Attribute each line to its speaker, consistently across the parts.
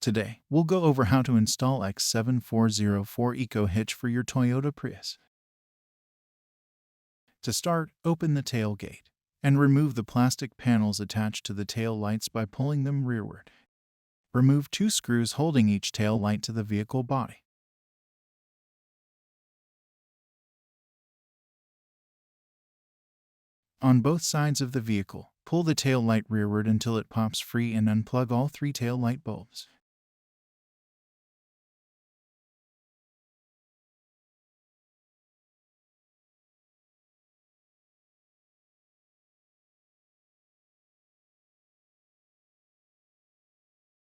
Speaker 1: Today, we'll go over how to install x7404 EcoHitch for your Toyota Prius. To start, open the tailgate and remove the plastic panels attached to the tail lights by pulling them rearward. Remove two screws holding each tail light to the vehicle body. On both sides of the vehicle, pull the tail light rearward until it pops free and unplug all three tail light bulbs.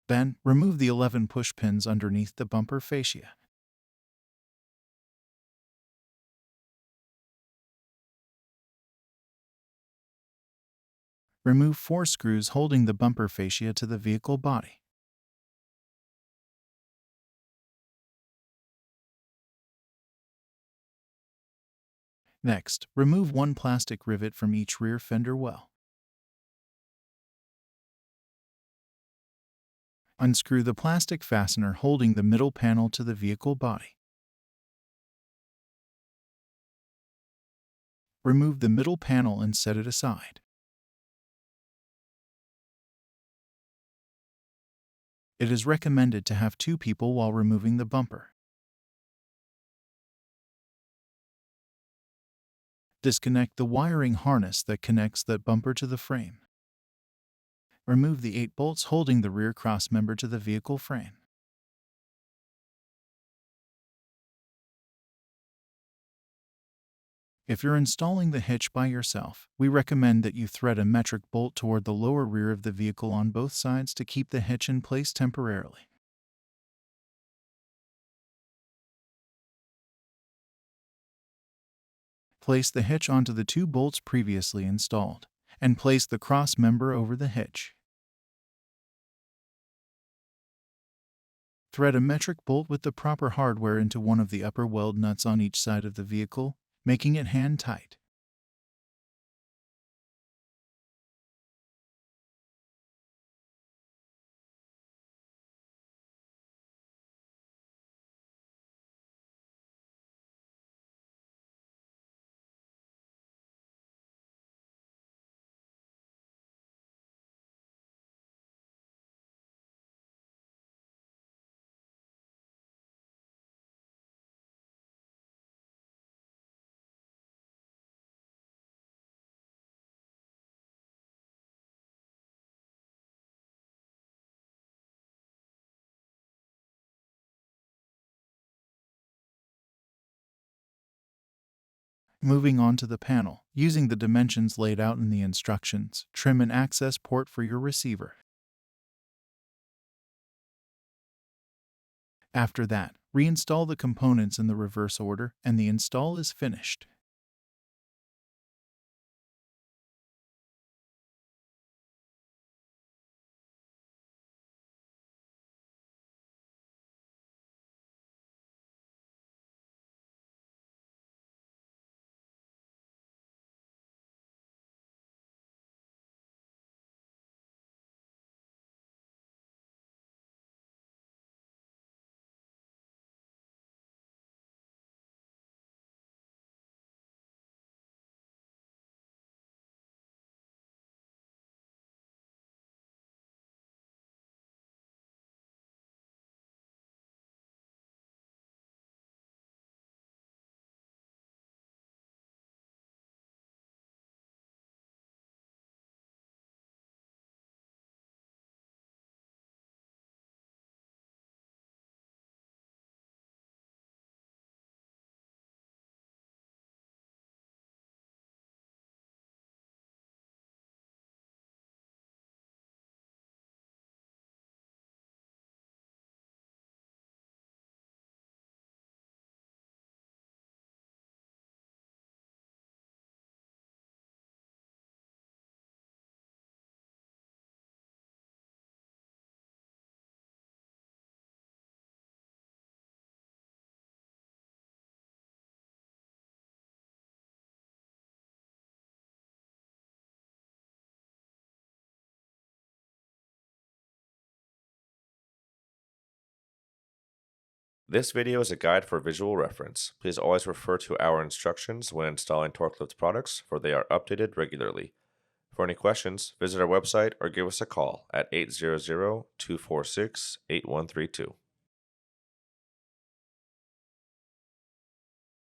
Speaker 1: Then, remove the 11 push pins underneath the bumper fascia. Remove 4 screws holding the bumper fascia to the vehicle body. Next, remove 1 plastic rivet from each rear fender well. Unscrew the plastic fastener holding the middle panel to the vehicle body. Remove the middle panel and set it aside. It is recommended to have 2 people while removing the bumper. Disconnect the wiring harness that connects the bumper to the frame. Remove the 8 bolts holding the rear crossmember to the vehicle frame. If you're installing the hitch by yourself, we recommend that you thread a metric bolt toward the lower rear of the vehicle on both sides to keep the hitch in place temporarily. Place the hitch onto the 2 bolts previously installed, and place the cross member over the hitch. Thread a metric bolt with the proper hardware into one of the upper weld nuts on each side of the vehicle, making it hand tight. Moving on to the panel, using the dimensions laid out in the instructions, trim an access port for your receiver. After that, reinstall the components in the reverse order, and the install is finished.
Speaker 2: This video is a guide for visual reference. Please always refer to our instructions when installing TorqueLift products, for they are updated regularly. For any questions, visit our website or give us a call at 800-246-8132.